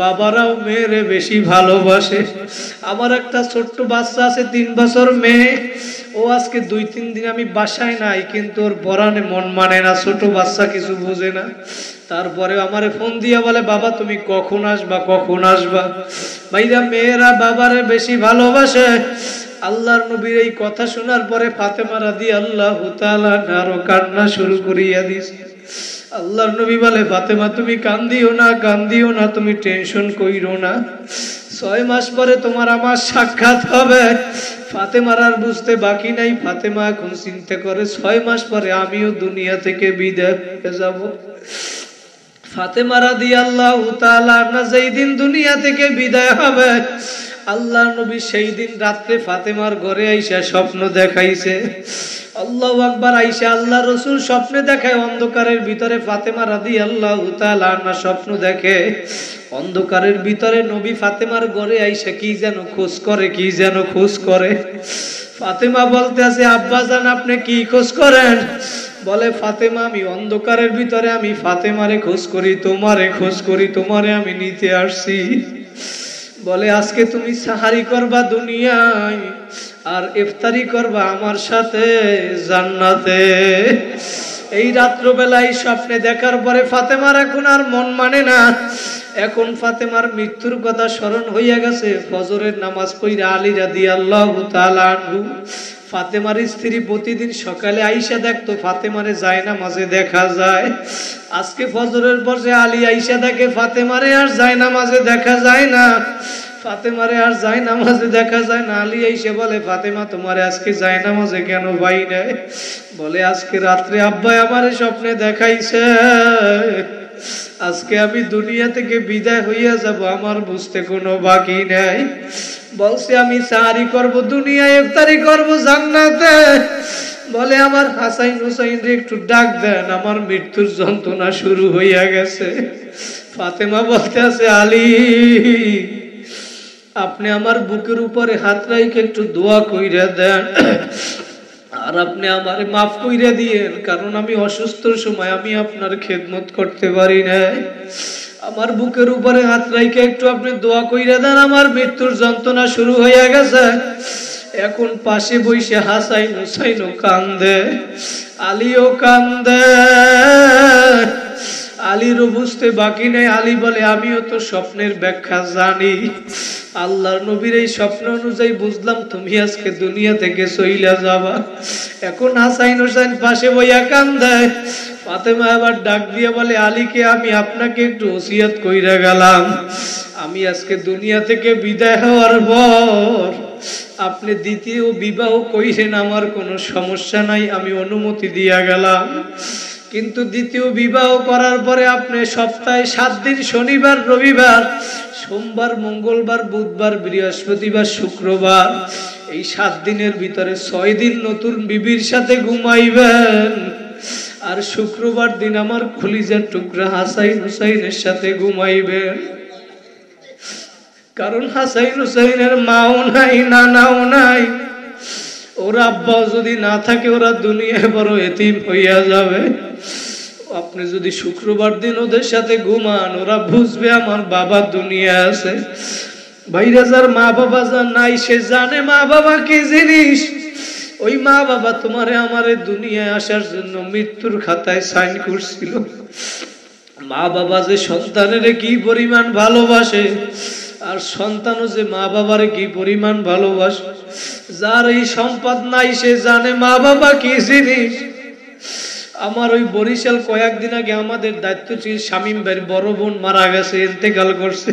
বাবারাও মেয়েরে বেশি ভালোবাসে। আমার একটা ছোট্ট বাচ্চা আছে 3 বছর মেয়ে, ও আজকে 2-3 দিন আমি বাসায় নাই, কিন্তু ওর পরাণে মন মানে না, ছোট বাচ্চা কিছু বোঝে না। তারপরে আমারে ফোন দিয়া বলে, বাবা তুমি কখন আসবা, কখন আসবা? ভাইরা, মেয়েরা বাবারে বেশি ভালোবাসে। আল্লাহর নবীর এই কথা শোনার পরে ফাতেমা রাদিয়াল্লাহু তাআলা আরো কান্না শুরু করিয়া দিছে। আল্লাহর নবী বলে, ফাতেমা তুমি কান্দিও না, কান্দিও না, তুমি টেনশন কইরো না, 6 মাস পরে তোমার আমার সাক্ষাৎ হবে। ফাতেমার আর বুঝতে বাকি নাই, ফাতেমা এখন চিন্তা করে 6 মাস পরে আমিও দুনিয়া থেকে বিদায় হয়ে যাব। ফাতেমা রাদিয়াল্লাহু তাআলা না যেই দিন দুনিয়া থেকে বিদায় হবে, আল্লাহ নবী সেই দিন রাত্রে ফাতেমার ঘরে আইসা স্বপ্ন দেখাইছে। আল্লাহু আকবার। আইসা আল্লাহ রাসূল স্বপ্নে দেখায়, অন্ধকারের ভিতরে ফাতেমা রাদিয়াল্লাহু তাআলা না স্বপ্ন দেখে, অন্ধকারের ভিতরে নবী ফাতেমার ঘরে আইসা কি যেন খোঁজ করে, কি যেন খোঁজ করে। ফাতেমা বলতে আছে, আব্বাজান আপনি কি খোঁজ করেন? বলে, ফাতেমা আমি অন্ধকারের ভিতরে আমি ফাতেমারে খোঁজ করি, তোমারে খোঁজ করি, তোমারে আমি নিতে আসছি। বলে, আজকে তুমি সাহারি করবা দুনিয়ায় আর ইফতারি করবা আমার সাথে জান্নাতে। এই রাত্রবেলায় স্বপ্নে দেখার পরে ফাতেমার এখন আর মন মানে না। এখন ফাতেমার মৃত্যুর কথা স্মরণ হইয়া গেছে। ফজরের নামাজ পড়া আলী রাদিয়াল্লাহু তাআলা আনহু, ফাতেমার স্ত্রী, প্রতিদিন সকালে আইসা দেখতো ফাতেমারে জায়নামাজে দেখা যায়। আজকে ফজরের পর যে আলী আইসা দেখে ফাতেমারে আর জায়নামাজে দেখা যায় না, ফাতেমারে আর জায়নামাজে দেখা যায় না। আলী আইসা বলে, ফাতেমা তোমারে আজকে জায়নামাজে কেন পাই নাই? বলে, আজকে রাত্রে আব্বা আমারে স্বপ্নে দেখাইছে আজকে আমি দুনিয়া থেকে বিদায় হইয়া যাব, আমার বুঝতে কোনো বাকি নাই। বলছে আমি সাহারি করব দুনিয়ায়, ইফতারি করব জান্নাতে। বলে আমার হাসাইন হুসাইন রে একটু ডাক দেন, আমার মৃত্যুর যন্ত্রণা শুরু হইয়া গেছে। ফাতেমা বলতে আছে আলী, আপনি আমার বুকের উপরে হাত রাইখে একটু দোয়া কইরা দেন, আর আপনি আমারে মাফ কইরা দিয়েন, কারণ আমি অসুস্থর সময় আমি আপনার খেদমত করতে পারি না। আমার বুকের উপরে হাত রাইখে একটু আপনি দোয়া কইরা দেন, আমার মৃত্যুর যন্ত্রণা শুরু হইয়া গেছে। এখন পাশে বইসে হাসাইন হুসাইনও কান্দে, আলীও কান্দে। আলীরও বুঝতে বাকি নেই। আলী বলে আমিও তো স্বপ্নের ব্যাখ্যা জানি, আল্লাহর নবীর এই স্বপ্ন অনুযায়ী বুঝলাম তুমি আজকে দুনিয়া থেকে চইলা যাবা। এখন হাসাইন হোসেন পাশে বইয়া কান্দে। ফাতেমা আবার ডাক দিয়ে বলে আলীকে আমি আপনাকে একটু ওসিয়ত কইরা গেলাম, আমি আজকে দুনিয়া থেকে বিদায় হওয়ার পর আপনি দ্বিতীয় বিবাহ কইরেন, আমার কোনো সমস্যা নাই, আমি অনুমতি দিয়া গেলাম। কিন্তু দ্বিতীয় বিবাহ করার পরে আপনি সপ্তাহে 7 দিন, শনিবার রবিবার সোমবার মঙ্গলবার বুধবার বৃহস্পতিবার শুক্রবার, এই 7 দিনের ভিতরে 6 দিন নতুন বিবির সাথে ঘুমাইবেন, আর শুক্রবার দিন আমার কলিজার টুকরা হাসাইন হুসাইনের সাথে ঘুমাইবেন। কারণ হাসাইন হুসাইনের মাও নাই, নানাও নাই, ওরা আব্বাও যদি না থাকে ওরা দুনিয়ায় বড় এতিম হইয়া যাবে। আপনি যদি শুক্রবার দিন ওদের সাথে ঘুমান, ওরা বুঝবে আমার বাবা দুনিয়া আছে। ভাইরা, যার মা বাবা যার নাই সে জানে মা বাবা কি জিনিস। ওই মা বাবা তোমারে আমারে দুনিয়ায় আসার জন্য মৃত্যুর খাতায় সাইন করছিল। মা বাবা যে সন্তানের কি পরিমাণ ভালোবাসে, আর সন্তানও যে মা বাবার কি পরিমাণ ভালোবাসে। যার এই সম্পদ নাই সে জানে মা বাবা কি জিনিস। আমার ওই বরিশাল কয়েকদিন আগে আমাদের দায়িত্ব ছিল, শামীম ভাইয়ের বড় বোন মারা গেছে, ইন্তেকাল করছে।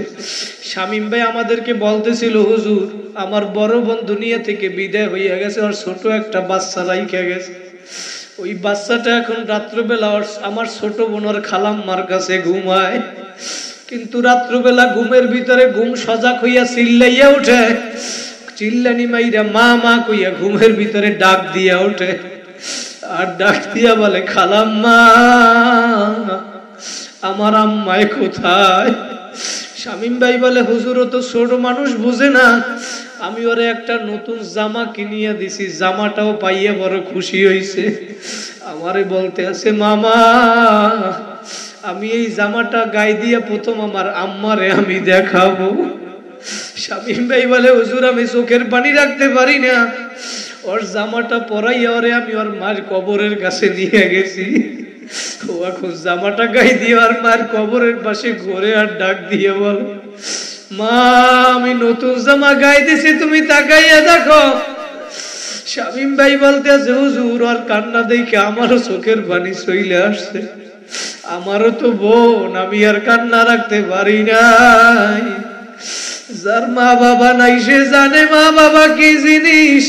শামীম ভাই আমাদেরকে বলতেছিল হুজুর আমার বড় বোন দুনিয়া থেকে বিদায় হইয়া গেছে, আর ছোট একটা বাচ্চা রাইখা গেছে। ওই বাচ্চাটা এখন রাত্রবেলা আমার ছোট বোনের খালাম্মার কাছে ঘুমায়, কিন্তু রাত্রবেলা ঘুমের ভিতরে ঘুম সজাগ হইয়া চিল্লাইয়া উঠে, চিল্লানি মাইরা মা মা কইয়া ঘুমের ভিতরে ডাক দিয়া ওঠে, আর ডাক দিয়া বলে খালাম্মা আমার আম্মায় কোথায়। শামীম ভাই বলে হুজুর ও তো ছোট মানুষ বুঝে না, আমি ওরে একটা নতুন জামা কিনিয়া দিছি, জামাটাও পাইয়া বড় খুশি হইছে। আমারে বলতে আছে মামা আমি এই জামাটা গায়ে দিয়ে প্রথম আমার আম্মারে আমি দেখাবো। শামীম ভাই বলে হুজুর আমি চোখের পানি রাখতে পারি না, ওর জামাটা পরাইয়া ওরে আমি ওর মার কবরের কাছে নিয়ে গেছি। ও এখন জামাটা গায়ে দিয়ে আর মার কবরের পাশে ঘুরে আর ডাক দিয়ে বল মা আমি নতুন জামা গায়ে দিছি, তুমি তাকাইয়া দেখো। শামীম ভাই বলতে আছে হুজুর আর কান্না দেখে আমারও চোখের পানি চলে আসছে, আমারও তো বোন, আমি আর কান্না রাখতে পারি নাই। যার মা বাবা নাই সে জানে মা বাবা কি জিনিস।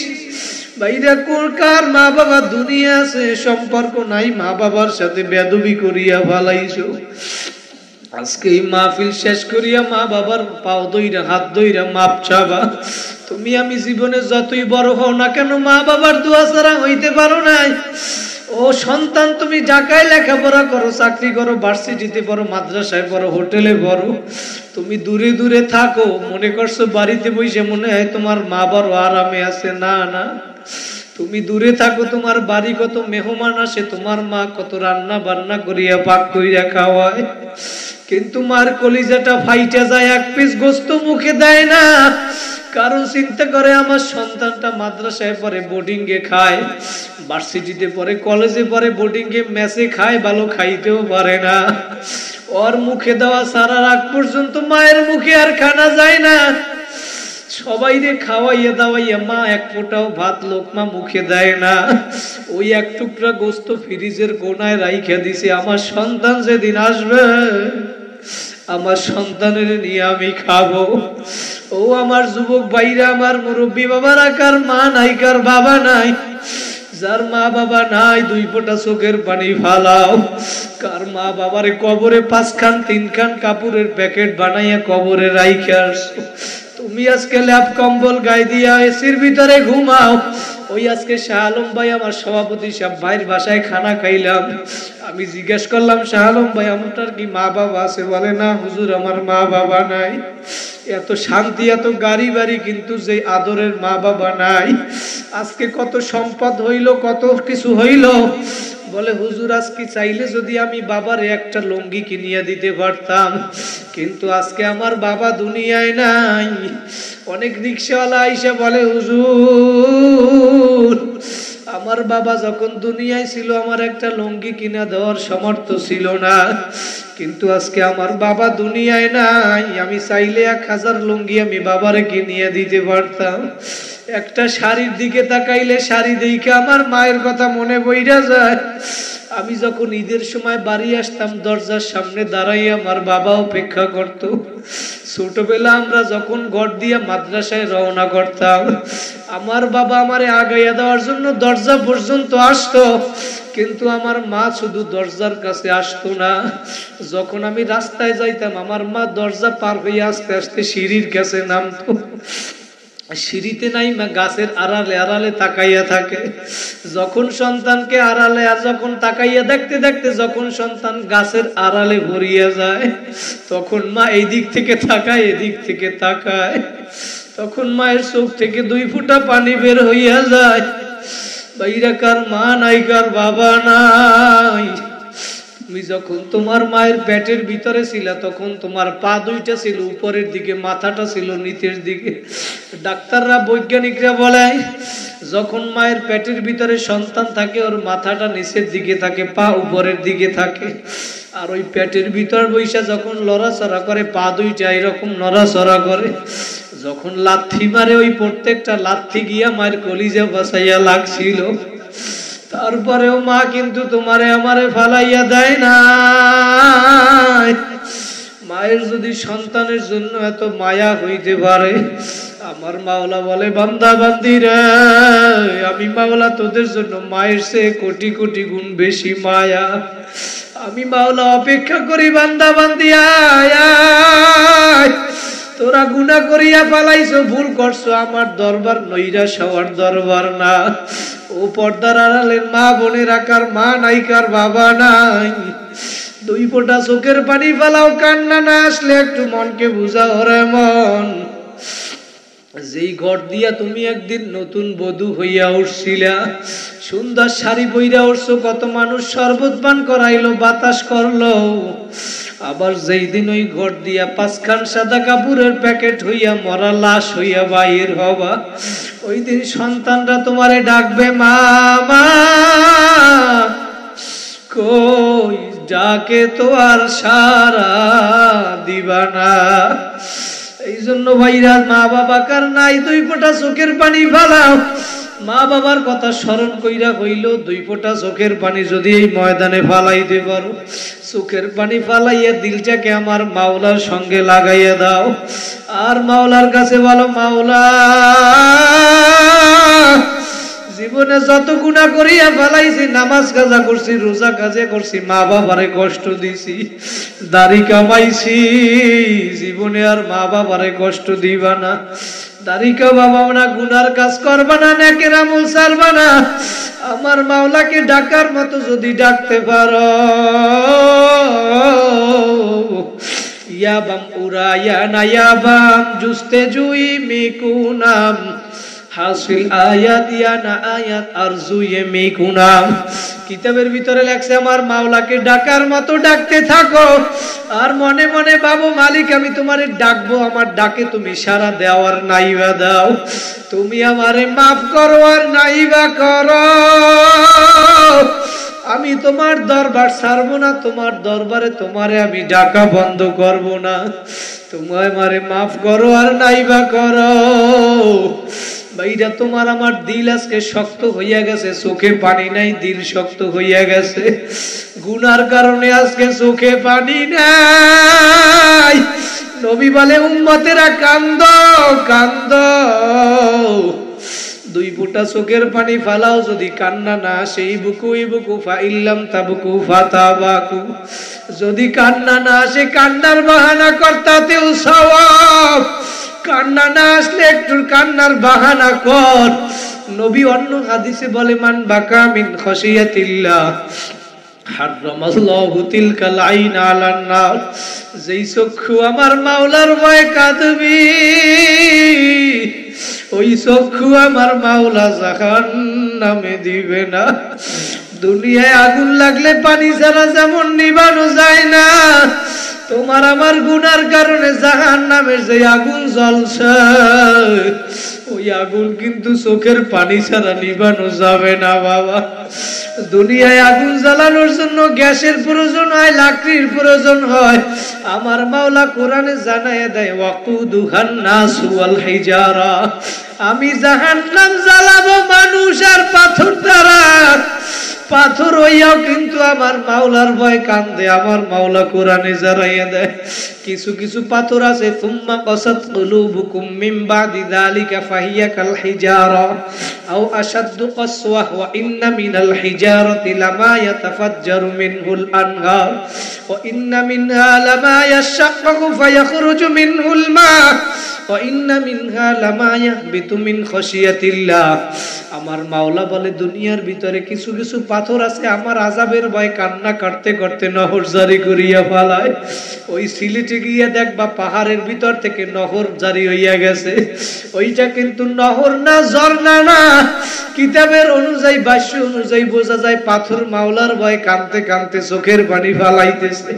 ভাইরা কার মা বাবা দুনিয়া আছে সম্পর্ক নাই, মা বাবার সাথে বেদবি করিয়া ভালাইছো। আজকে এই মাহফিল শেষ করিয়া মা বাবার পাও দইরা হাত দইরা মাপ চাবা। তুমি আমি জীবনে যতই বড় হও না কেন মা বাবার দোয়া ছাড়া হইতে পারো নাই। ও সন্তান তুমি ঢাকায় লেখাপড়া করো, চাকরি করো, ভার্সিটিতে পড়ো, মাদ্রাসায় পড়ো, হোটেলে পড়ো, তুমি দূরে দূরে থাকো, মনে করছো বাড়িতে বসে মনে হয় তোমার মা বড় আরামে আছে। না না, তুমি দূরে থাকো, তোমার বাড়ি কত মেহমান আসে, তোমার মা কত রান্না বান্না করিয়া পাক করিয়া খাওয়ায়, কিন্তু মার কলিজাটা ফাইটা যায়, এক পিস গোস্ত মুখে দেয় না। কারণ চিন্তা করে আমার সন্তানটা মাদ্রাসায় পড়ে, বোর্ডিং এ খায়, ভার্সিটিতে পড়ে, কলেজে পড়ে, বোর্ডিং এ মেসে খায়, ভালো খাইতেও পারে না। ওর মুখে দেওয়া সারা রাত পর্যন্ত মায়ের মুখে আর খানা যায় না। সবাই রে খাওয়াইয়া দাওয়াইয়া মা এক ফোঁটাও ভাত লোকমা মুখে দেয় না। ওই এক টুকরা গোস্ত ফ্রিজের কোনায় রাইখা দিছে, আমার সন্তান যেদিন আসবে আমার সন্তানের নিয়ে আমি খাবো। ও আমার যুবক ভাইরা, আমার মুরব্বী বাবারা, কার মা নাই কার বাবা নাই, যার মা বাবা নাই দুই ফোঁটা চোখের পানি ফালাও। কার মা বাবারে কবরে 5 খান 3 খান কাপড়ের প্যাকেট বানাইয়া কবরে রাইখে আসছো। তুমি আজকে ল্যাপ কম্বল গায়ে দিয়া এসির ভিতরে ঘুমাও। ওই আজকে শাহ আলম ভাই আমার সভাপতি সাহেব ভাইয়ের বাসায় খানা খাইলাম। আমি জিজ্ঞেস করলাম শাহ আলম ভাই আপনার কি মা বাবা আছে? বলে না হুজুর আমার মা বাবা নাই। এত শান্তি এত গাড়ি বাড়ি কিন্তু যে আদরের মা বাবা নাই। আজকে কত সম্পদ হইল কত কিছু হইল। বলে হুজুর আজকে চাইলে যদি আমি বাবার একটা লুঙ্গি কিনিয়ে দিতে পারতাম, কিন্তু আজকে আমার বাবা দুনিয়ায় নাই। অনেক রিকশাওয়ালা আইসা বলে হুজুর আমার বাবা যখন দুনিয়ায় ছিল আমার একটা লুঙ্গি কিনা দেওয়ার সামর্থ্য ছিল না, কিন্তু আজকে আমার বাবা দুনিয়ায় নাই। আমি চাইলে 1000 লুঙ্গি আমি বাবারে কিনিয়ে দিতে পারতাম। একটা শাড়ির দিকে তাকাইলে শাড়ি দেখে আমার মায়ের কথা মনে পড়ে যায়। আমি যখন ঈদের সময় বাড়ি আসতাম দরজার সামনে দাঁড়াই আমার বাবা অপেক্ষা করত। ছোটবেলা আমরা যখন ঘর দিয়ে মাদ্রাসায় রওনা করতাম আমার বাবা আমারে আগাইয়া দেওয়ার জন্য দরজা পর্যন্ত আসতো, কিন্তু আমার মা শুধু দরজার কাছে আসতো না। যখন আমি রাস্তায় যাইতাম আমার মা দরজা পার হয়ে আস্তে আস্তে সিঁড়ির কাছে নামতো। সিঁড়িতে নাই মা গাছের আড়ালে আড়ালে তাকাইয়া থাকে। যখন সন্তানকে আড়ালে আর যখন তাকাইয়া দেখতে দেখতে যখন সন্তান গাছের আড়ালে ভরিয়া যায় তখন মা এই দিক থেকে তাকায় এদিক থেকে তাকায়। তখন মায়ের চোখ থেকে 2 ফোঁটা পানি বের হইয়া যায়। বাইরা কার মা নাই কার বাবা নাই। তুমি যখন তোমার মায়ের পেটের ভিতরে ছিল তখন তোমার পা 2টা ছিল উপরের দিকে, মাথাটা ছিল নিচের দিকে। ডাক্তাররা বৈজ্ঞানিকরা বলে যখন মায়ের পেটের ভিতরে সন্তান থাকে ওর মাথাটা নিচের দিকে থাকে, পা উপরের দিকে থাকে। আর ওই পেটের ভিতর বৈশা যখন লড়াচড়া করে পা 2টা এরকম নড়াচড়া করে। যখন লাথি মারে ওই প্রত্যেকটা লাথি গিয়া মায়ের কলিজা বাসাইয়া লাগছিল। তারপরেও মা কিন্তু তোমারে আমারে ফালাইয়া দেয় না। মায়ের যদি সন্তানের জন্য এত মায়া হইতে পারে, আমার মাওলা বলে বান্দা বান্দি রে আমি মাওলা তোদের জন্য মায়ের চেয়ে কোটি কোটি গুণ বেশি মায়া। আমি মাওলা অপেক্ষা করি বান্দা বান্দি আয়। তোরা গুনাহ করিয়া পালাইছো, ভুল করছো, আমার দরবার নৈরাশ হওয়ার দরবার না। ও পর্দার আড়ালের মা বোনের আকার মা নাই কার বাবা নাই। 2 ফোঁটা চোখের পানি ফেলাও, কান্না না আসলে একটু মনকে বুঝাও রে মন। যেই ঘর দিয়া তুমি একদিন নতুন বধূ হইয়া উঠছিলা, সুন্দর শাড়ি পইরা উঠছো, কত মানুষ শরবত পান করাইলো, বাতাস করলো। আবার যেই দিন ওই ঘর দিয়া 5 খান সাদা কাপড়ের প্যাকেট হইয়া মরা লাশ হইয়া বাইর হবা, ওই দিন সন্তানরা তোমারে ডাকবে মামা। কই ডাকে তো আর সারা দিবা না। এই জন্য ভাইরা মা বাবা কার নাই 2 ফোঁটা চোখের পানি ফালাও। মা বাবার কথা স্মরণ কইরা হইল 2 ফোঁটা চোখের পানি যদি এই ময়দানে ফালাইতে পারো, চোখের পানি ফালাইয়া দিলটাকে আমার মাওলার সঙ্গে লাগাইয়া দাও। আর মাওলার কাছে বলো মাওলা জীবনে যত গুনাহ করিয়া ফেলাইছি, নামাজ কাজা করছি, রোজা কাজে করছি, মা বাবারে কষ্ট দিছি, দাড়ি কামাইছি, জীবনে আর মা বাবারে কষ্ট দিবা না। দাড়ি কামাবা না, গুনার কাজ করবা না, নেকের আমল ছাড়বা না। আমার মাওলাকে ডাকার মতো যদি ডাকতে পারো, ইয়াবাম উরায়া নায়াবাম জুস্তে জুই মিকুনাম হাসিল আয়াত ইয়ানা আয়াত আরজু মিকুনাম। কিতাবের ভিতরে লেখছে আমার মাওলাকে ডাকার মতো ডাকতে থাকো। আর মনে মনে ভাবো মালিক আমি তোমারে ডাকবো, আমার ডাকে তুমি সাড়া দাও আর নাইবা দাও, তুমি আমারে মাফ করো আর নাইবা করো। আমি তোমার দরবার ছাড়বো না, তোমার দরবারে তোমারে আমি ডাকা বন্ধ করব না। তুমি আমারে মাফ করো আর নাইবা করো। ভাইরা তোমার আমার দিল আজকে শক্ত হইয়া গেছে, চোখে পানি নাই, দিল শক্ত হইয়া গেছে। গুনার কারণে আজকে চোখে পানি নাই। নবী বলে উম্মতেরা কান্দো কান্দো, দুই ফোঁটা চোখের পানি ফালাও, যদি কান্না না আসে ইবকু ইবকু ফাইল্লাম তাবকু ফাতাবাকু, যদি কান্না না আসে কান্নার বাহানা করতাতেও সওয়াব, কান্না না আসলে একটু কান্নার বাহানা কর। নবী অন্য হাদিসে বলে মান বাকা মিন খাশিয়াতিল্লাহ হারামাল্লাহু তিলকাল আইন আলান নার, যেই চক্ষু আমার মাওলার ভয়ে কাঁদবি ওই চক্ষু আমার মাওলা জাহান্নামে দিবে না। দুনিয়ায় আগুন লাগলে পানি ছাড়া যেমন নিভানো যায় না, তোমার আমার গুনার কারণে জাহান্নামের যে আগুন জ্বলছে ওই আগুন কিন্তু চোখের পানি ছাড়া নিভানো যাবে না বাবা। দুনিয়ায় আগুন জ্বালানোর জন্য গ্যাসের প্রয়োজন হয়, লাকড়ির প্রয়োজন হয়। আমার মাওলা কোরআনে জানায় দেয় ওয়াকুদুহান নাসু ওয়াল হিজারা, আমি জাহান্নাম জ্বালাবো মানুষ আর পাথর দ্বারা। পাথর হইয়াও কিন্তু আমার মাওলার ভয় কান্দে, আমার মাওলা কোরআনে জানাইয়া দেয় কিছু কিছু পাথর আছে তুম্মা কাসাত কুলুবুকুম মিন বাদি যালিকা ফাহিয়া কাল হিজারা আও আশাদ্দু কাসওয়া ওয়া ইন্না মিনাল হিজারাতি লামা ইয়াতাফাজ্জারু মিনহুল আনহার ওয়া ইন্না মিনহা লামা ইয়াশাক্কাকু ফায়াখরুজু মিনহুল মা ওয়া ইন্না মিনহা লামা ইয়াহবিতু মিন খাশিয়াতিল্লাহ। আমার মাওলা বলে দুনিয়ার ভিতরে কিছু কিছু পাথর আছে আমার আযাবের ভয় কান্না করতে করতে নহর জারি করিয়া ফেলায়। ওই সিলেটে গিয়ে দেখবা পাহাড়ের ভিতর থেকে নহর জারি হইয়া গেছে, ওইটা কিন্তু নহর না ঝর্ণা না। কিতাবের অনুযায়ী ভাষ্য অনুযায়ী বোঝা যায় পাথর মাওলার ভয় কাঁদতে কাঁদতে চোখের পানি ফালাইতেছে।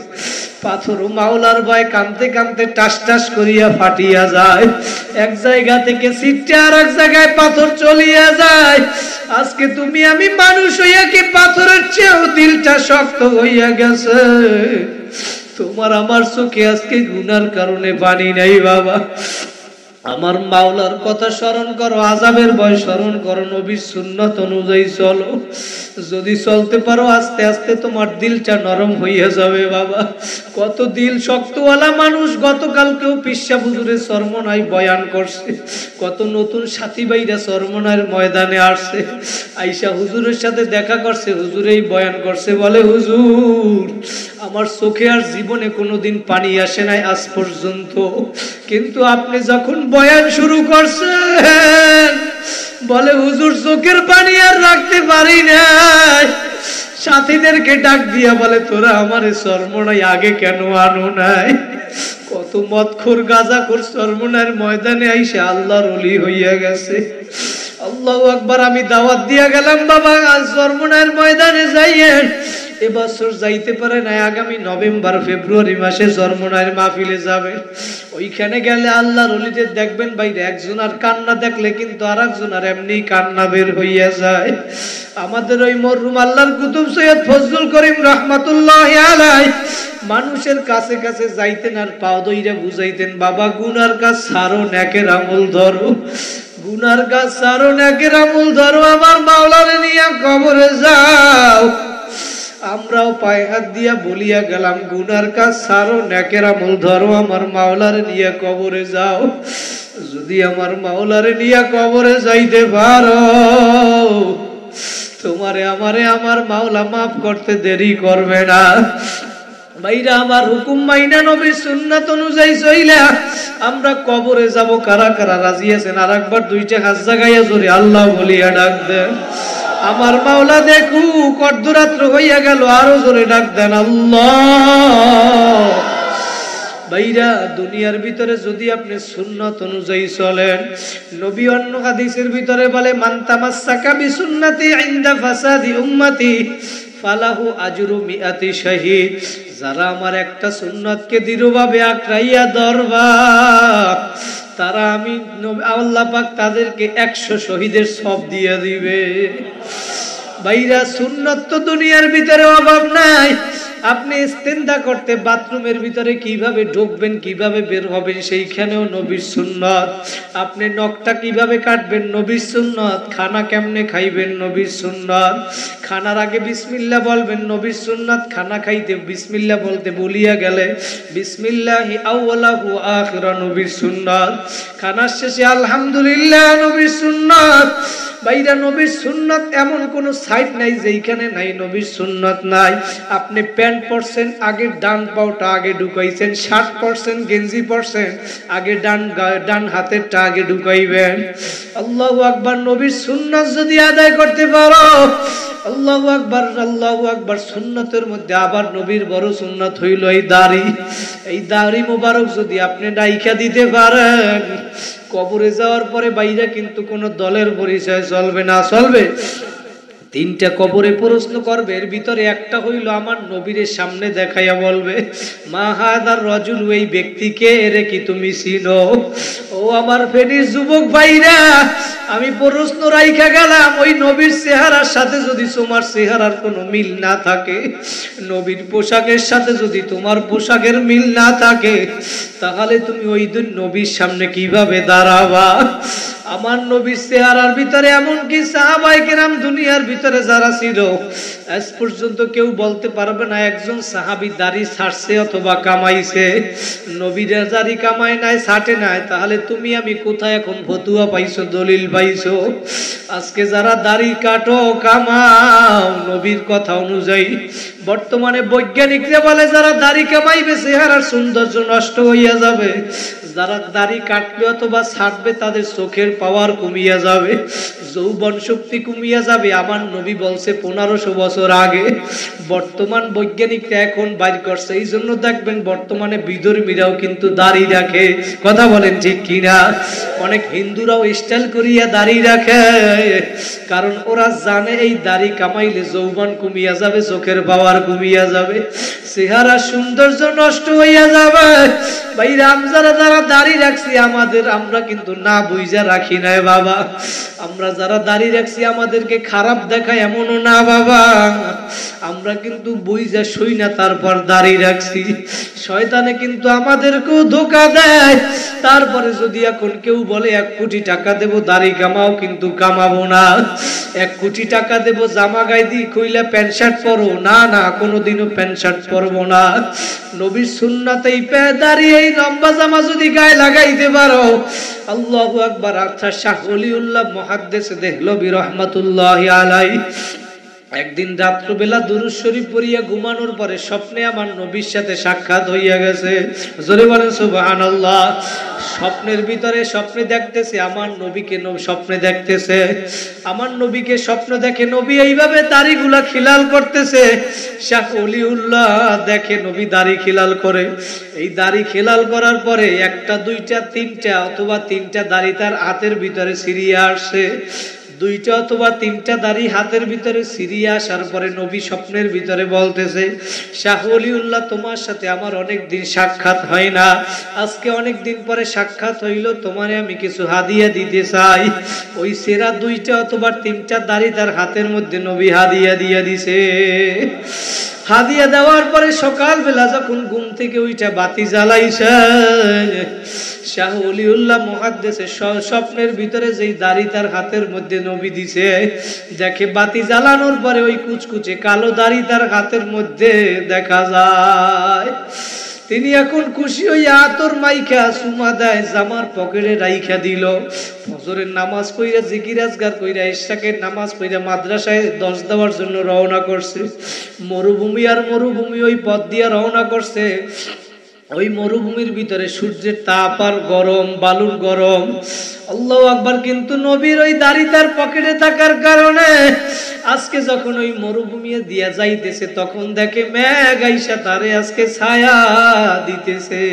পাথর মাওলার ভয় কাঁদতে কাঁদতে টাস টাস করিয়া ফাটিয়া যায়, এক জায়গা থেকে ছিটে আর এক জায়গায় পাথর চলিয়া যায়। আজকে তুমি আমি মানুষ হইয়া কি পাথরের চেয়েও দিলটা শক্ত হইয়া গেছে। তোমার আমার চোখে আজকে গুনার কারণে পানি নাই বাবা। আমার মাওলার কথা স্মরণ করো, আযাবের ভয় স্মরণ করো, নবীর সুন্নাত অনুযায়ী চলো। যদি চলতে পারো আস্তে আস্তে তোমার দিলটা নরম হইয়া যাবে বাবা। কত দিল শক্তওয়ালা মানুষ গতকালকেও পিসা হুজুরের চরমনায় বয়ান করছে, কত নতুন সাথী ভাইরা চরমনার ময়দানে আসছে, আইসা হুজুরের সাথে দেখা করছে, হুজুরেই বয়ান করছে, বলে হুজুর আমার চোখে আর জীবনে কোনোদিন পানি আসে নাই আজ পর্যন্ত, কিন্তু আপনি যখন বয়ান শুরু করছেন বলে হুজুর চোখের পানি আর রাখতে পারি নাই। সাথীদেরকে ডাক দিয়া বলে তোরা আমারে চরমনায় আগে কেন আনো নাই। কত মদখোর গাঁজাখোর চরমনার ময়দানে আইসা আল্লাহর ওলি হইয়া গেছে। আল্লাহু আকবার। আমি দাওয়াত দিয়া গেলাম বাবা আজ চরমনার ময়দানে যাইয়েন। এবছর যাইতে পারে না, আগামী নভেম্বর ফেব্রুয়ারি মাসে চরমনার মাহফিলে যাবে। ওইখানে গেলে আল্লাহর ওলিদের দেখবেন বাইরে একজন আর কান্না দেখলে কিন্তু আর একজন আর এমনি কান্না বের হইয়া যায়। আমাদের ওই মরহুম আল্লাহর কুতুব সৈয়দ ফজলুল করিম রাহমাতুল্লাহি আলাইহি মানুষের কাছে কাছে যাইতেন আর পাও দইরা বুঝাইতেন বাবা গুনার কাজ ছাড়ো, নেকের আমল ধরো, গুনার কাজ ছাড়ো, নেকের আমল ধরো, আমার মাওলারে নিয়ে কবরে যাও। আমরাও পায়ে হাত দিয়া বলিয়া গেলাম গুনার কাজ ছাড়ো, নেকের আমল ধরো, আমার মাওলারে নিয়ে কবরে যাও। যদি আমার মাওলারে নিয়ে কবরে যাইতে পারো তোমারে আমারে আমার মাওলা মাফ করতে দেরি করবে না। ভাইরা আমার হুকুম মাইনা নবীর সুন্নাত অনুযায়ী চইলা আমরা কবরে যাব। কারা কারা রাজি আছেন? আর একবার দুইটা হাত জাগাইয়া জোরে আল্লাহ বলিয়া ডাক দেন। আমার মাওলা দেখু কর্দরাত্র হইয়া গেল, আরো জোরে ডাক দেন আল্লাহ। ভাইরা দুনিয়ার ভিতরে যদি আপনি সুন্নাত অনুযায়ী চলেন, নবী অন্য হাদিসের ভিতরে বলে মান তামাসসাকা বিসুন্নতি ইনদা ফাসাদি উম্মতি ফালাহু আজরু মিআতি শাহীদ। যারা আমার একটা সুন্নাতকে দৃঢ়ভাবে আঁকড়াইয়া ধরবা তারা আমি আল্লাহ পাক তাদেরকে 100 শহীদের সওয়াব দিয়ে দিবে। ভাইরা সুন্নাত তো দুনিয়ার ভিতরে অভাব নাই। আপনি ইস্তেনজা করতে বাথরুমের ভিতরে কিভাবে ঢুকবেন, কিভাবে বের হবেন, সেইখানেও নবীর সুন্নাত। আপনি নখটা কিভাবে কাটবেন, নবীর সুন্নাত। খানা কেমনে খাইবেন, নবীর সুন্নাত। খানার আগে বিসমিল্লাহ বলবেন, নবীর সুন্নাত। খানা খাইতে বিসমিল্লাহ বলতে ভুলিয়া গেলে বিসমিল্লাহি আউওয়ালাহু আখিরা, নবীর সুন্নাত। খানার শেষে আলহামদুলিল্লাহ, নবীর সুন্নাত। ভাইরা নবীর সুন্নাত এমন কোন সাইড নাই যেখানে নাই নবীর সুন্নাত নাই। আপনি প্যান্ট পরছেন, আগে ডান পাওটা আগে ঢুকাইছেন, শার্ট পরছেন, গেঞ্জি পরছেন, আগে ডান হাতেরটা আগে ঢুকাইবেন। আল্লাহু আকবার। নবীর সুন্নাত যদি আদায় করতে পারো, আল্লাহু আকবার, আল্লাহু আকবার। সুন্নতের মধ্যে আবার নবীর বড় সুন্নাত হইল এই দাড়ি। এই দাড়ি মোবারক যদি আপনি রাইখা দিতে পারেন, কবরে যাওয়ার পরে বাইরে কিন্তু কোন দলের পরিচয় চলবে না। চলবে? তিনটা কবরে প্রশ্ন করবে, এর ভিতরে একটা হইল আমার নবীর সামনে দেখাইয়া বলবে, মা হাদার রাজুল, এই ব্যক্তিকে, এরে কি তুমি চিনো? ও আমার ফেনীর যুবক ভাইরা, আমি প্রশ্ন রাইখা গেলাম, ওই নবীর চেহারার সাথে যদি তোমার চেহারার কোনো মিল না থাকে, নবীর পোশাকের সাথে যদি তোমার পোশাকের মিল না থাকে, তাহলে তুমি ওই দিন নবীর সামনে কিভাবে দাঁড়াবা? আমার নবীর চেহারার ভিতরে এমন কি সাহাবায়ে কেরাম দুনিয়ার ভিতরে যারা ছিল, আজ পর্যন্ত কেউ বলতে পারবে না একজন সাহাবী দাড়ি ছাড়ছে অথবা কামাইছে। নবীর দাড়ি কামায় নাই, ছাটে নাই, তাহলে তুমি আমি কোথায় এখন ফতুয়া পাইছো, দলিল পাইছো? আজকে যারা দাড়ি কাটো, কামাও নবীর কথা অনুযায়ী, বর্তমানে বৈজ্ঞানিকরা বলে যারা দাড়ি কামাইবে চেহারার সৌন্দর্য নষ্ট হইয়া যাবে, যারা দাড়ি কাটবে অথবা ছাড়বে তাদের চোখের পাওয়ার কমিয়া যাবে, যৌবন শক্তি কমিয়া যাবে। আমার নবী বলছে 1500 বছর আগে। বর্তমান বৈজ্ঞানিকরা এখন বাইর করছে, এই জন্য দেখবেন বর্তমানে বিধর্মীরাও কিন্তু দাড়ি রাখে। কথা বলেন ঠিক কিনা? অনেক হিন্দুরাও স্টাইল করিয়া দাড়ি রাখে, কারণ ওরা জানে এই দাড়ি কামাইলে যৌবন কমিয়া যাবে, চোখের পাওয়ার কমিয়া যাবে, চেহারা সৌন্দর্য নষ্ট হইয়া যাবে। ভাই রামজারা যারা দাড়ি রাখছি আমরা কিন্তু না বুঝা রাখি নাই বাবা। আমরা যারা দাড়ি রাখছি আমাদেরকে খারাপ দেখায় এমনও না বাবা, আমরা কিন্তু বুঝা শুই না তারপর দাড়ি রাখছি। শয়তানে কিন্তু আমাদেরকেও ধোঁকা দেয়। তারপরে যদি এখন কেউ বলে 1 কোটি টাকা দেব দাড়ি কামাও, কিন্তু কামাবো না। 1 কোটি টাকা দেব জামা গায়ে দি কইলে প্যান্ট শার্ট পরো, না না, কোনোদিনও প্যান্ট শার্ট পরবো না। নবীর সুন্নাতেই দাড়ি এই লম্বা জামা যদি গায়ে লাগাইতে পারো, আল্লাহু আকবার। আচ্ছা, শাহ ওলিউল্লাহ মুহাদ্দিস দেহলভী রাহমাতুল্লাহি আলাইহি একদিন রাত্রবেলা দুরূদ শরীফ পড়িয়া ঘুমানোর পরে স্বপ্নে আমার নবীর সাথে সাক্ষাৎ হইয়া গেছে। জোরে বলেন সুবহানাল্লাহ। স্বপ্নের ভিতরে স্বপ্নে দেখতেছে আমার নবীকে, স্বপ্নে দেখতেছে আমার নবীকে, স্বপ্ন দেখে নবী এইভাবে দাড়িগুলা খিলাল করতেছে। শাহ ওলিউল্লাহ দেখে নবী দাড়ি খিলাল করে। এই দাড়ি খিলাল করার পরে 1টা 2টা 3টা অথবা 3টা দাড়ি তার হাতের ভিতরে ছিঁড়িয়ে আসছে। 2টা অথবা 3টা দাড়ি হাতের ভিতরে ছিঁড়িয়ে আসার পরে নবী স্বপ্নের ভিতরে বলতেছে, শাহ ওলিউল্লাহ, তোমার সাথে আমার অনেক দিন সাক্ষাৎ হয় না, আজকে অনেক দিন পরে সাক্ষাৎ হইল, তোমারে আমি কিছু হাদিয়া দিতে চাই। ওই সেরা 2টা অথবা 3টা দাড়ি তার হাতের মধ্যে নবী হাদিয়া দিয়ে দিছে। হাদিয়া দেওয়ার পরে সকালবেলা যখন ঘুম থেকে ওইটা বাতি জ্বালাইছে, শাহ ওলিউল্লাহ মুহাদ্দিসের স্বপ্নের ভিতরে যেই দাড়ি তার হাতের মধ্যে নবী দিছে, দেখে বাতি জ্বালানোর পরে ওই কুচকুচে কালো দাড়ি তার হাতের মধ্যে দেখা যায়। তিনি এখন খুশি হইয়া আতর মাইখা সুমা দেয়, জামার পকেটে রাইখা দিল। ফজরের নামাজ পড়িয়া জিকির আজগার কইরা ইশাকের নামাজ পড়িয়া মাদ্রাসায় 10 দেওয়ার জন্য রওনা করছে। মরুভূমি আর মরুভূমি ওই পথ দিয়া রওনা করছে। ওই মরুভূমির ভিতরে সূর্যের তাপ আর গরম, বালুর গরম। আল্লাহু আকবার। কিন্তু নবীর ওই দাড়ি তার পকেটে থাকার কারণে আজকে যখন ওই মরুভূমি দিয়া যাইতেছে, তখন দেখে মেঘ আইসা তারে আজকে ছায়া দিতেছে।